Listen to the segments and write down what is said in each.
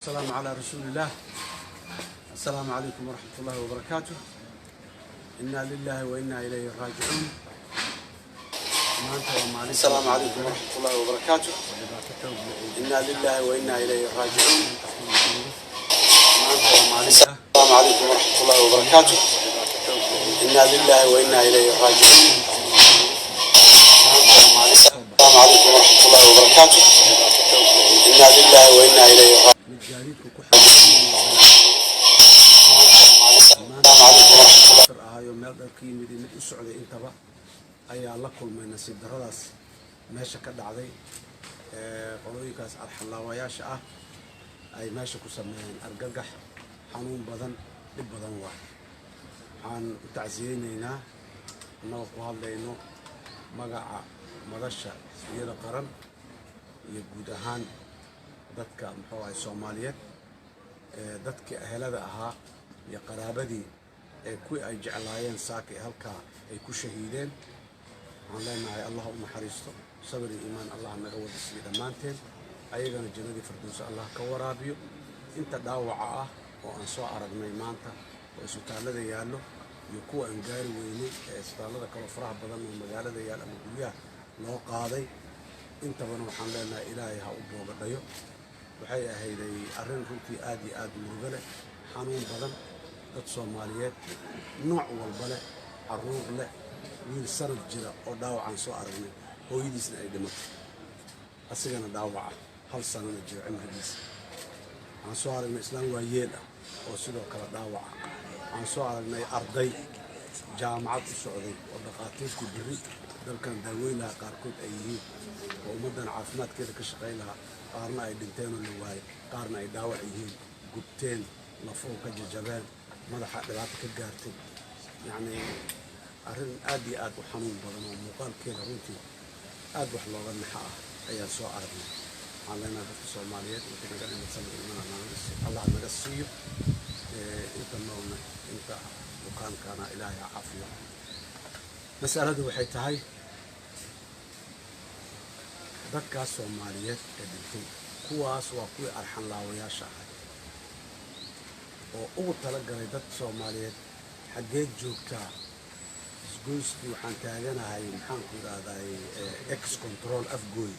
السلام على رسول الله. السلام عليكم ورحمة الله وبركاته. إنا لله وإنا إليه راجعون. السلام عليكم ورحمة الله وبركاته. إنا لله وإنا إليه راجعون. السلام عليكم ورحمة الله وبركاته. إنا لله وإنا إليه راجعون. السلام عليكم ورحمة الله وبركاته. إنا لله وإنا إليه راجعون. meel dhalka yimid mid u socday intaba ayaa la kulmay nasiib daradaas meesha ka dhacday qolooyinkaas arxalaawayaasha ah ay meesha ku sameeyeen argagax xanuun badan dhib badan waxaan u tacsiyeynaynaa annagoo ku hadlayno magaca madasha xisbiyada qaran iyo guud ahaan dadka muxuu ahay Soomaaliyeed dadkii ehelada ahaa iyo qaraabadii kuwii ay jeclaayeen saaka halka ay ku shahiideen waxaan leenahay Allah u naxariisto sabir iyo iimaan Allah naga wada siiyo dhamaanteen ayagana jannadii firdawsi Allah ka waraabiyo inta dhaawaca ah oo aan soo aragnay maanta oo isbitaalada yaallo iyo kuwa aan gaari weynay isbitaalada kale faraha badan oo magaalada yaal ama guryaha loo qaaday intabana waxaan leenahay Ilaahay ha u boogadhayo waxay ahayday arrin runtii aad iyo aad murugo leh xanuun badan dad Soomaaliyeed nooc walba leh caruur leh wiil sanad jira oo dhaawacan soo aragnay hooyadiisna ay dhimatay asigana dhaawaca hal sanad jira cimrigiisa aan soo aragnay islaan waayeel ah oo sidoo kale dhaawaca aan soo aragnay arday jaamacad u socday oo dhaqaatiirku biri dalkan daaweynaha qaarkood ay yihiin oo ummadan caafimaadkeeda ka shaqayn lahaa qaarna ay dhinteen oo la waayay qaarna ay dhaawac yihiin gubteen lafoo ka jajabeen madaxa dhibaato ka gaartay yani arrin aad iyo aad u xanuun badan oo muuqaalkeeda runtii aad wax looga naxa ah ayaan soo aragnay waxaan leenahay dadka Soomaaliyeed inta naga dhimatay Allah naga siiyo inta noolna inta bukaankaana Ilaahay caafiyo mas'aladu waxay tahay dadka Soomaaliyeed ee dhintay kuwaas waa kuwii arxan laawayaasha ah oo ugu talagalay dad Soomaaliyeed xageed joogtaa isgoyski waxaan taaganahay maxaan ku raadaay ex control afgooy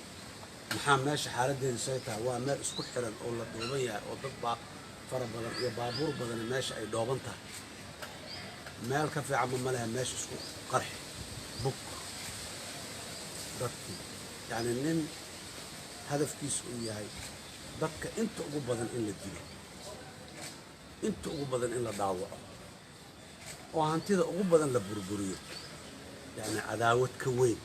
maxaa meesha xaaladeedu say tahay waa meel isku xiran oo la dhooban yahay oo dad baa fara badan iyo baabuur badan meesha ay dhooban tahay meel ka fiican ma laha meesha isku qarxi buk dadkii yani nin hadafkiisu uu yahay dadka inta ugu badan in la dilo inta ugu badan in la dhaawaco oo hantida ugu badan la burburiyo yani cadaawad ka weyn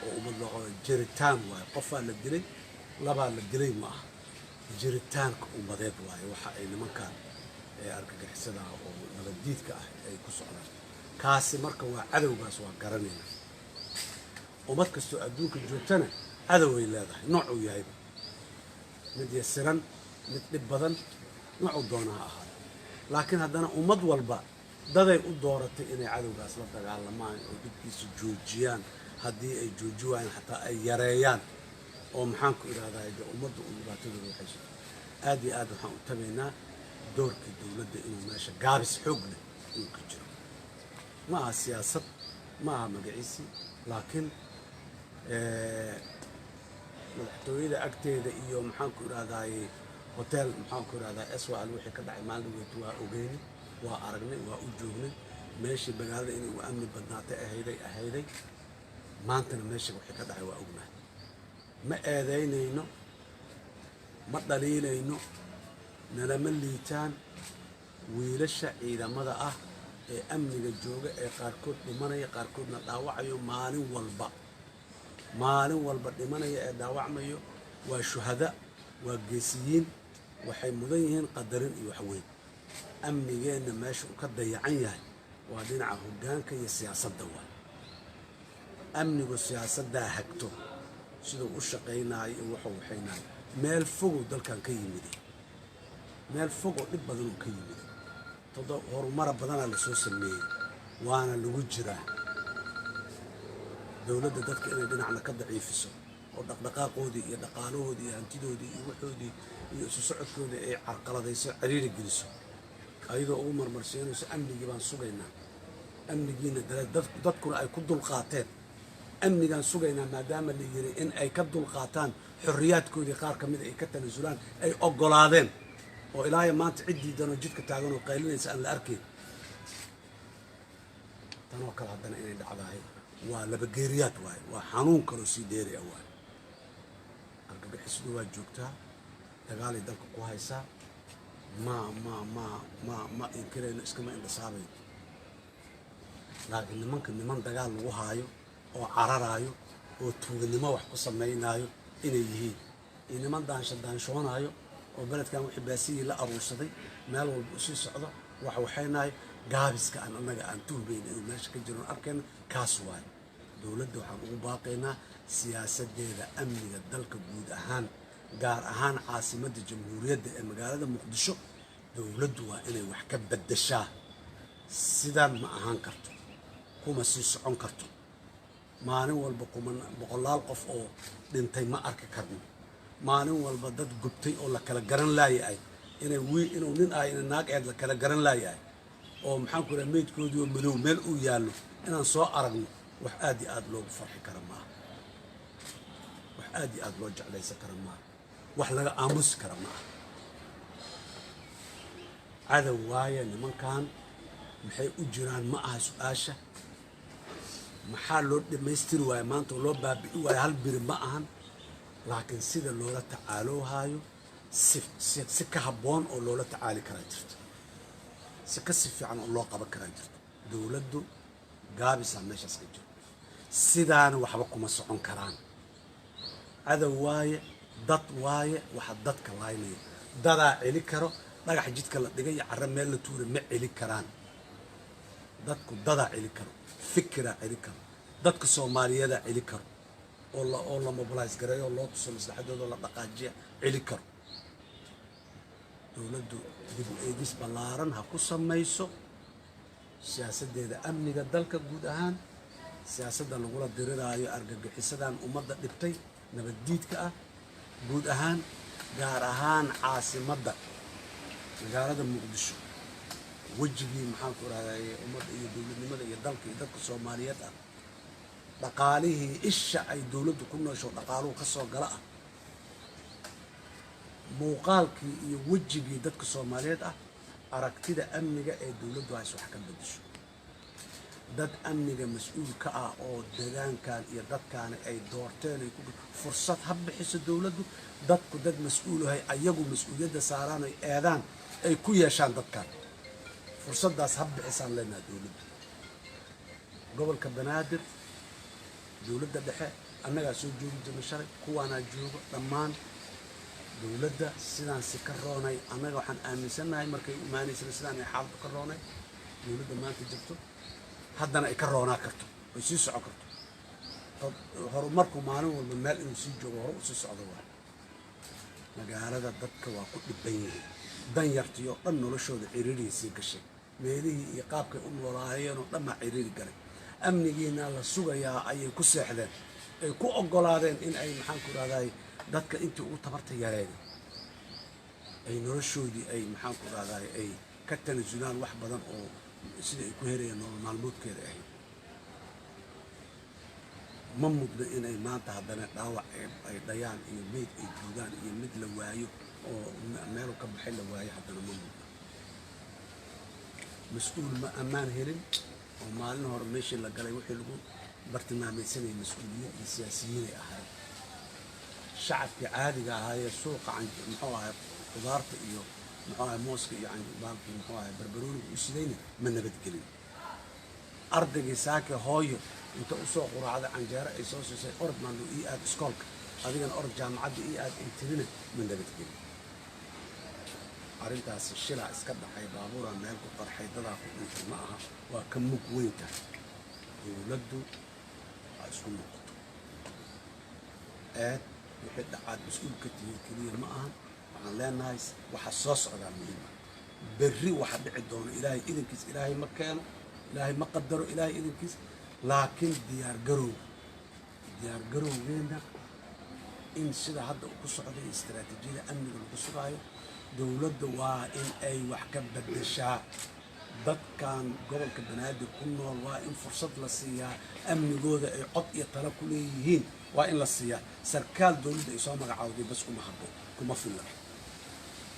oo ummad loo jiritaan waay qofaa la dilay labaa la dilay ma aha jiritaanka ummadeed waay waxa ay nimankaan argagixisada oo nabadiidka ah ay ku socdaan kaasi marka waa cadowgaas waa garanayna ummad kastoo adduunka joogtana cadoway leedahay nooc uu yahay mid yasiran mid dhib badan nooc doonaha ah laakiin haddana ummad walba daday u dooratay inay cadowgaas la dagaalamaan oo dibkiisa joojiyaan haddii ay jooji waayeen xataa ay yareeyaan oo maxaan ku iraahdaa ummadda u dhibaatadooda waxayso aad iyo aad waxaan u tabaynaa doorkii dowladda inuu meesha gaabis xoog leh inuu ka jiro ma aha siyaasad ma aha magaciisi laakiin madaxtooyada agteeda iyo maxaan ku iraahdaay hotel maxaan ku iraahdaa SWAL wixii ka dhacay maalin weyn waa ogeyn waa aragnay waa u joognay meeshii magaalada inay u amni badnaatay ahayday maantana meeshii wixii ka dhacay waa ognahay ma eedeynayno ma dhaliilayno nalama liitaan wiilasha ciidamada ah ee amniga jooga ee qaarkood dhimanaya qaarkoodna dhaawacayo maalin walba dhimanaya ee dhaawacmayo waa shuhada waa geesiyiin waxay mudan yihiin qadarin iyo waxweyn amnigeena meesha uu ka dayacan yahay waa dhinaca hoggaanka iyo siyaasadda waa amnigu siyaasadda hagto sidoo u shaqeynaayo iyo waxa waxaynaay meel fog dalkan ka yimid meel fog oo dhib badan ka yimid horumar badan la soo sameeyay waana lagu jiraa dawladda dadka inay dhinacna ka daciifiso oo dhaqdhaqaaqoodii iyo dhaqaalahoodii iyo hantidoodii iyo waxoodii iyo isu socodkooda ay carqaladayso ciriiri geliso ayadoo ugu marmarsiinayso amnigii baan sugaynaa amnigiina dadkuna ay ku dulqaateen amnigaan sugaynaa maadaama la yiri in ay ka dulqaataan xorriyaadkoodii qaar ka mid ay ka tanasulaan ay oggolaadeen oo ilaahay maanta ciddii danoo jidka taagan oo qaylinaysa aan la arkayn tanoo kale haddana inay dhacdahay waa laba geeriyaad waaye waa xanuun kaloo sii dheeri ah waaye argagixisadu waa joogtaa dagaalay dalka ku haysaa ma inkirayno iskama indhasaabayno laakiin niman dagaal lagu haayo oo cararaayo oo tuuganimo wax ku samaynaayo inay yihiin iyo niman daanshoonaayo oo beledkan wixii baasiyii la aruursaday meel walba usii socdo waxaynahay gaabiska aan annaga aan tuhmayna inuu meesha ka jiro arkayna kaas waayo dowladda waxaan ugu baaqaynaa siyaasadeeda amniga dalka guud ahaan gaar ahaan caasimadda jamhuuriyadda ee magaalada muqdisho dowladdu waa inay wax ka beddeshaa sidaan ma ahaan karto kuma sii socon karto maalin walba boqolaal qof oo dhintay ma arki karno maalin walba dad gubtay oo la kala garan laayahay inuu nin ah ina naag eed la kala garan laayahay oo maxaan ku rahaa meydkoodii oo madow meel uu yaallo inaan soo aragno wax aad iyo aad loogu farxi kara maaha wax aad iyo aad loo jeclaysan kara maaha wax laga aamusi kara maaha cadow waaye nimankan maxay u jiraan ma aha su-aasha maxaa loo dhammaystiri waaye maanta oo loo baabi'i waaye hal biri ma ahan laakiin sida loola tacaaloohaayo si ka habboon oo loola tacaali karaa jirto si ka si fiican oo loo qaban karaa jirto dowladdu gaabisaa meeshaas ka jiro sidaana waxba kuma socon karaan cadow waaye dad waaye waxa dadka laynaya dadaa celi karo dhagax jidka la dhigay iyo carro meel la tuura ma celi karaan dadku dadaa celi karo fikiraa celi karo dadka soomaaliyeedaa celi karo oo la mobilize gareeyo oo loo tuso maslaxadooda la dhaqaajiya celi karo dowladdu dib u eegis ballaaran ha ku samayso siyaasaddeeda amniga dalka guud ahaan siyaasadda lagula diriraayo argagixisadan ummadda dhibtay nabaddiidka ah guud ahaan gaar ahaan caasimadda magaalada muqdisho wejigii maxaan ku rahdaye ummadda iyo dowladnimada iyo dalka iyo dadka soomaaliyeed ah dhaqaalihii isha ay dowladdu ku noosho dhaqaaluhu ka soo gala ah muuqaalkii iyo wejigii dadka soomaaliyeed ah aragtida amniga ee dowladdu hays wax ka beddesho dad amniga mas-uul ka ah oo deegaankan iyo dadkaani ay doorteen ay fursad ha bixiso dowladdu dadku dad mas-uulahay ayagu mas-uuliyadda saaraan ay eedaan ay ku yeeshaan dadkan fursaddaas ha bixisaan leenaha dowladdu gobolka banaadir dowladda dhexe annagaa soo joogi jirna shalay kuwaanaa joogo dhammaan dowladda sidaan si ka roonay annaga waxaan aaminsannahay markay imaanaysana sidaan ay xaaladu ka roonay dowladda maanta jirto haddana ay ka roonaa karto ay sii socon karto horumarku maalin walba meel inuu sii joogo hore u sii socdo waa magaalada dadka waa ku dhibban yihiin dan yartii oo dhan noloshooda ciriiriyay sii gashay meelihii iyo qaabkay u noolaayeen oo dhan baa ciriiri galay amnigiina la sugayaa ayay ku seexdeen ay ku oggolaadeen in ay maxaan ku rahdaay dadka intii ugu tabarta yareeday ay noloshoodii ay maxaan ku rahdaay ay ka tanasulaan wax badan oo sida ay ku herayeen nolol maalmoodkeeda ahayd ma mudno inay maanta haddana dhaawac ay dhayaan iyo meyd ay joogaan iyo mid la waayo oo meelu ka baxay la waayo haddana ma mudno mas-uul ma ammaan helin oo maalin hore meeshii la galay wixii lagu bartilmaamaysanayay mas-uuliyiin iyo siyaasiyiinay ahayd shacabkii caadiga ahaayee suuqa muxuu ahay khudaarta iyo muxuu ahay mooska iyo baalkii muxuu ahay barbarooniga u sidayna ma nabadgelin ardaygii saake hooyo inta usoo quraacday canjeero ay soo siisay orod maando ii aad iskoolka adigana orod jaamacadda ii aad ay tirina ma nabadgelin arrintaasi shilaa iska dhaxay baabuuraa meel ku qarxay dadaa ku dhintay ma aha waa ka mug weyn tahay dowladdu waa isku noqoto wixii dhacaad mas-uulka tihiin keliya ma ahan waxaan leenahay waxa soo socdaa muhiima berri waxa dhici doono ilaahay idinkiis ilaahay ma keeno ilaahay ma qadaro ilaahay idinkiis laakiin diyaargarowgeena in sida hadda ku socday istiraatiijiyada amniga lagu sugaayo dowladda waa in ay wax ka beddeshaa dadkan gobolka banaadir ku nool waa in fursad la siiyaa amnigooda ay cod iyo talo ku leeyihiin waa in la siiyaa sarkaal dowladda ay soo magacaawday bas kuma filla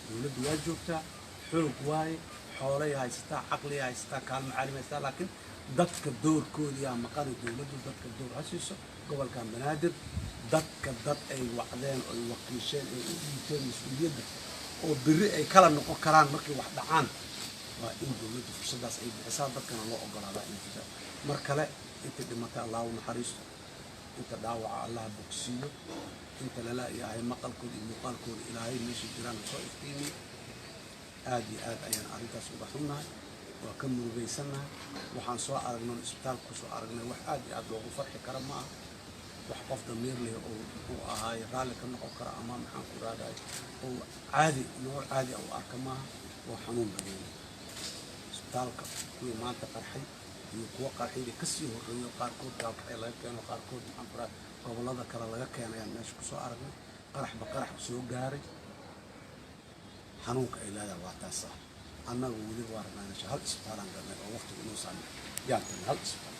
dowladdu waa joogtaa xoog waaye xoolay haysataa caqli haysataa kaalmo caalami haysataa laakiin dadka doorkooda yaa maqan dowladdu dadka door ha siiso gobolkan banaadir dadka dad ay wacdeen oo ay wakiisheen ay u dhiibteen mas-uuliyadda oo biri ay kala noqon karaan markay wax dhacaan waa in dowladdu fursadaas ay bixisaa dadkana loo ogolaadaa in fisa mar kale inta dhimatay allah u naxariisto inta dhaawaca allah bogsiiyo inta lala yahay maqalkooda iyo muuqaalkooda ilaahay meesha jiraan soo iftiimiyo aad iyo aad ayaan arrintaas uga xunnahay waa ka murugaysannahay waxaan soo aragnay isbitaalka kusoo aragnay wax aad iyo aad loogu farxi kara ma aha wax qof damiir leh oo muxuu ahaay raalli ka noqon kara ama maxaan ku raadaay oo caadi nolol caadi u arka maaha waa xanuun badan isbitaalka kuwii maanta qarxay iyo kuwa qarxayda kasii horreeyo qaarkood gaalkacay laga keeno qaarkood maxaan ku raadaay gobollada kale laga keenayaan meesha kusoo aragnay qaraxba qarax soo gaaray xanuunka ay leedahay waa taas ah annaga weliba waa rabnaa hal isbitaalaan galnay oo waqtiga inuu saamay yaan tagnay hal isbitaal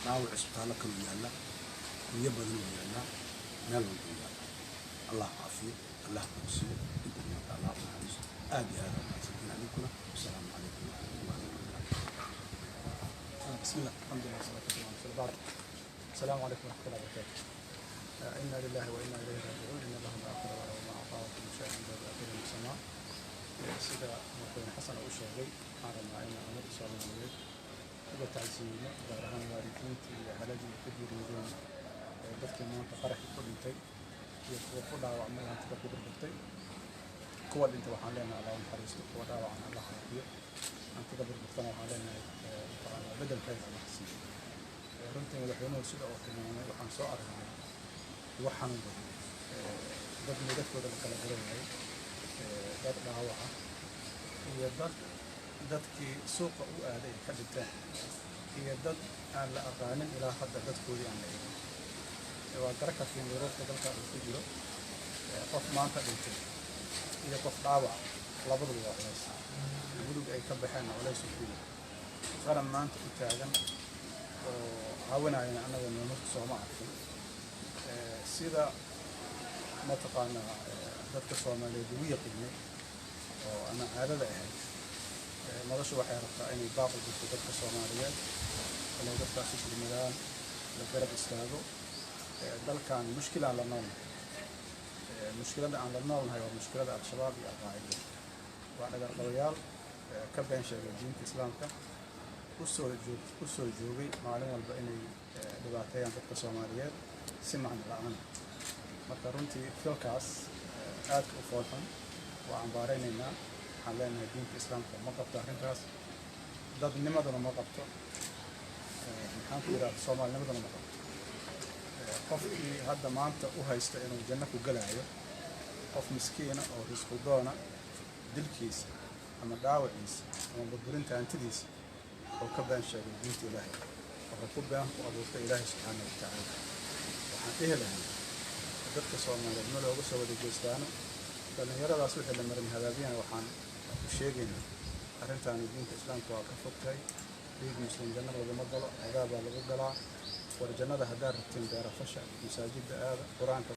dhaawac isbitaallo kaluu yaalla guryo badan uu yaallaa meel walba uu yaalla allah caafiyo allah bogsiyo inta dhimata allah u naxariisto aad iyo aad umahadsantiin adinkuna wasalaamu calaykum waraxmatullahi wabarakaatu بسم الله الحمد لله والصلاة والسلام على رسول الله. السلام عليكم ورحمة الله وبركاته. إنا لله وإنا إليه راجعون. إن الله ما أخذ وما أعطى وكل شيء عنده بأجل مسمى. سيدة مكوين حسن أو شيخي على ما أين أمر صلى الله عليه وسلم. هو تعزينا ظهران والدين في هلاجي كبير يدون دفت ما تقرح كل شيء. يقول وعملها تقبل بالبطي. كل أنت وحالنا على الحريص كل وعن الله خير. أنت تقبل بالبطي وحالنا بدل كذا محسن. runtii madaxweynuhu sida oo tilmaamay waxaan soo aragnay wax xanuun badan dad midabkooda la kala garanayay dad dhaawaca iyo dadkii suuqa u aaday ka dhinteen iyo dad aan la aqaanin ilaa hadda dadkoodii aan la eegin waa gara kartiin duruufta dalka uu ku jiro qof maanta dhintay iyo qof dhaawac labaduba waa culays gudug ay ka baxeen culays u jiro qaran maanta u taagan oo caawinayna annaga nolosha sooma arkin sida mataqaanaa dadka Soomaaliyeed ugu yaqiinay oo ana caadada ahayd nolosha waxay rabtaa inay baaqo jirto dadka Soomaaliyeed inay dadkaas u gurmadaan la garab istaago dalkan mushkil aan la noolnahay mushkilada aan la noolnahay waa mushkilada al-shabaab iyo al-qaacida waa dhagarqabayaal ka been sheegay diinta islaamka usoo joogay maalin walba inay dhibaateeyaan dadka Soomaaliyeed si macno la'aan marka runtii filkaas aad u foolxun waa ambaareynayna waxaan leenahay diinta islaamka ma qabto arrintaas dadnimaduna ma qabto maxaan ku yidhaahda soomaalinimaduna ma qabto qofkii hadda maanta u haysta inuu janno ku galaayo qof miskiina oo risqu doona dilkiisa ama dhaawaciisa ama burburinta hantidiisa oo ka been sheegay diinta ilaahay wuxuu ku been ku abuurtay ilaahay subxaanahu wa tacaala waxaan dhihi lahay dadka Soomaaliyeed ma looga soo wada jeestaano dhalinyaradaas wixii la marin hadaabiyana waxaan u sheegaynaa arrintaani diinta islaamka waa ka fogtahay dhiig muslim jannada laguma galo cadaab baa lagu galaa war jannada haddaad rabtiin beerafasha masaajidda aada qur-aanka